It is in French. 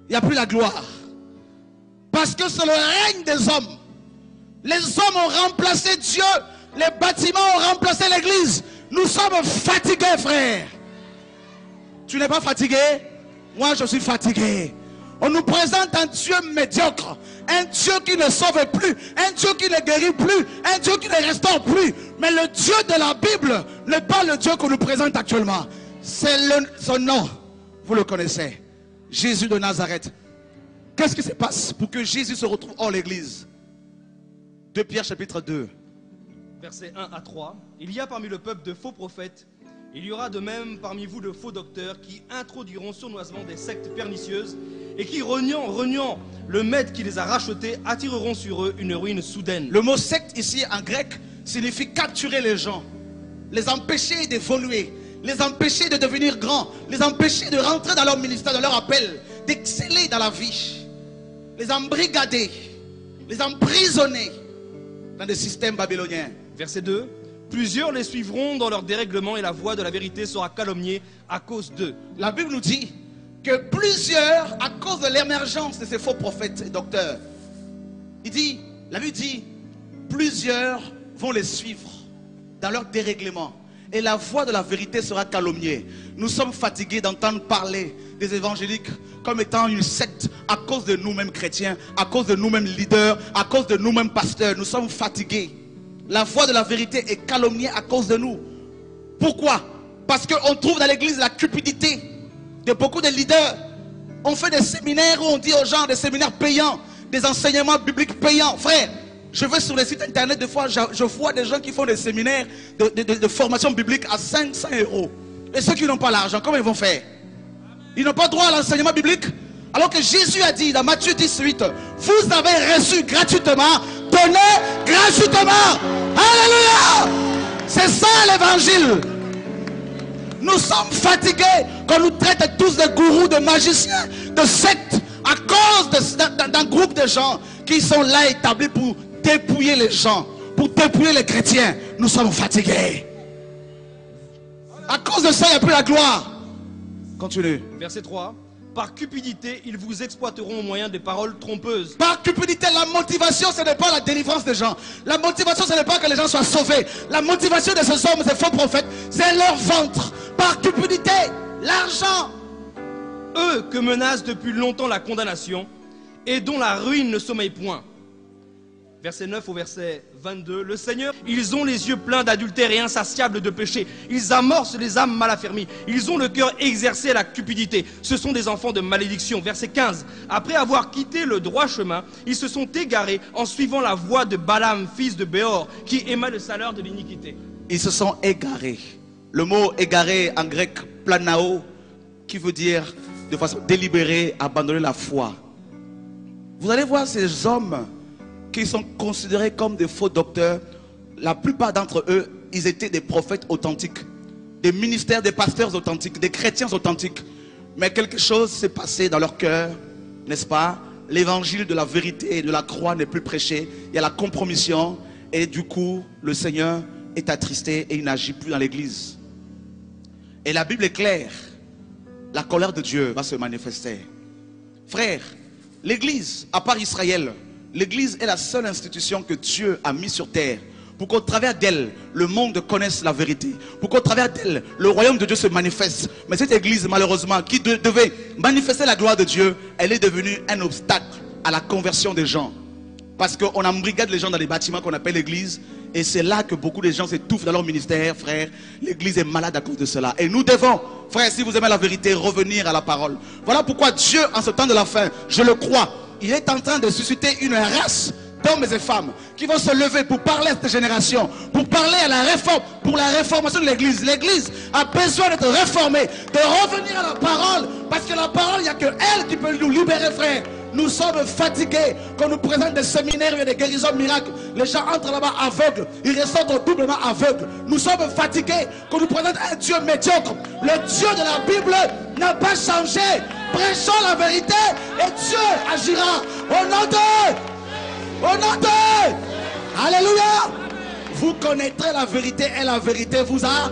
Il n'y a plus la gloire. Parce que c'est le règne des hommes. Les hommes ont remplacé Dieu. Les bâtiments ont remplacé l'église. Nous sommes fatigués, frère. Tu n'es pas fatigué? Moi, je suis fatigué. On nous présente un Dieu médiocre. Un Dieu qui ne sauve plus. Un Dieu qui ne guérit plus. Un Dieu qui ne restaure plus. Mais le Dieu de la Bible n'est pas le Dieu qu'on nous présente actuellement. C'est son nom. Vous le connaissez. Jésus de Nazareth. Qu'est-ce qui se passe pour que Jésus se retrouve hors l'église? 2 Pierre chapitre 2. Versets 1 à 3. Il y a parmi le peuple de faux prophètes. Il y aura de même parmi vous de faux docteurs qui introduiront sournoisement des sectes pernicieuses et qui, reniant le maître qui les a rachetés, attireront sur eux une ruine soudaine. Le mot secte ici en grec signifie capturer les gens, les empêcher d'évoluer, les empêcher de devenir grands, les empêcher de rentrer dans leur ministère, dans leur appel, d'exceller dans la vie, les embrigader, les emprisonner dans des systèmes babyloniens. Verset 2. Plusieurs les suivront dans leur dérèglement et la voix de la vérité sera calomniée à cause d'eux. La Bible nous dit que plusieurs, à cause de l'émergence de ces faux prophètes et docteurs, la Bible dit, plusieurs vont les suivre dans leur dérèglement et la voix de la vérité sera calomniée. Nous sommes fatigués d'entendre parler des évangéliques comme étant une secte à cause de nous-mêmes chrétiens, à cause de nous-mêmes leaders, à cause de nous-mêmes pasteurs. Nous sommes fatigués. La voix de la vérité est calomniée à cause de nous. Pourquoi? Parce qu'on trouve dans l'église la cupidité de beaucoup de leaders. On fait des séminaires où on dit aux gens, des séminaires payants, des enseignements bibliques payants. Frère, je vais sur les sites internet, des fois je vois des gens qui font des séminaires de formation biblique à 500 €. Et ceux qui n'ont pas l'argent, comment ils vont faire? Ils n'ont pas droit à l'enseignement biblique. Alors que Jésus a dit dans Matthieu 18, vous avez reçu gratuitement, donnez gratuitement. Alléluia! C'est ça l'évangile. Nous sommes fatigués qu'on nous traite tous de gourous, de magiciens, de sectes, à cause d'un groupe de gens qui sont là établis pour dépouiller les gens, pour dépouiller les chrétiens. Nous sommes fatigués. À cause de ça, il n'y a plus la gloire. Continue. Verset 3. Par cupidité, ils vous exploiteront au moyen des paroles trompeuses. Par cupidité, la motivation, ce n'est pas la délivrance des gens. La motivation, ce n'est pas que les gens soient sauvés. La motivation de ces hommes, ces faux prophètes, c'est leur ventre. Par cupidité, l'argent. Eux que menace depuis longtemps la condamnation et dont la ruine ne sommeille point. Verset 9 au verset 22. Le Seigneur, ils ont les yeux pleins d'adultère et insatiables de péché. Ils amorcent les âmes mal affermies. Ils ont le cœur exercé à la cupidité. Ce sont des enfants de malédiction. Verset 15. Après avoir quitté le droit chemin, ils se sont égarés en suivant la voie de Balaam, fils de Béor, qui aima le salaire de l'iniquité. Ils se sont égarés. Le mot égaré en grec, planao, qui veut dire de façon délibérée, abandonner la foi. Vous allez voir ces hommes qui sont considérés comme des faux docteurs. La plupart d'entre eux, ils étaient des prophètes authentiques, des ministères, des pasteurs authentiques, des chrétiens authentiques. Mais quelque chose s'est passé dans leur cœur, n'est-ce pas? L'évangile de la vérité et de la croix n'est plus prêché. Il y a la compromission et du coup, le Seigneur est attristé et il n'agit plus dans l'église. Et la Bible est claire. La colère de Dieu va se manifester. Frère, l'église, à part Israël, l'église est la seule institution que Dieu a mise sur terre pour qu'au travers d'elle, le monde connaisse la vérité. Pour qu'au travers d'elle, le royaume de Dieu se manifeste. Mais cette église, malheureusement, qui devait manifester la gloire de Dieu, elle est devenue un obstacle à la conversion des gens. Parce qu'on embrigade les gens dans les bâtiments qu'on appelle l'église. Et c'est là que beaucoup de gens s'étouffent dans leur ministère, frère. L'église est malade à cause de cela. Et nous devons, frère, si vous aimez la vérité, revenir à la parole. Voilà pourquoi Dieu, en ce temps de la fin, je le crois, il est en train de susciter une race d'hommes et femmes qui vont se lever pour parler à cette génération, pour parler à la réforme, pour la réformation de l'église. L'église a besoin d'être réformée, de revenir à la parole, parce que la parole, il n'y a que elle qui peut nous libérer, frère. Nous sommes fatigués qu'on nous présente des séminaires et des guérisons miracles. Les gens entrent là-bas aveugles, ils ressortent doublement aveugles. Nous sommes fatigués qu'on nous présente un Dieu médiocre. Le Dieu de la Bible n'a pas changé. Prêchons la vérité et Dieu agira. Au nom de, au nom de, alléluia. Vous connaîtrez la vérité et la vérité vous a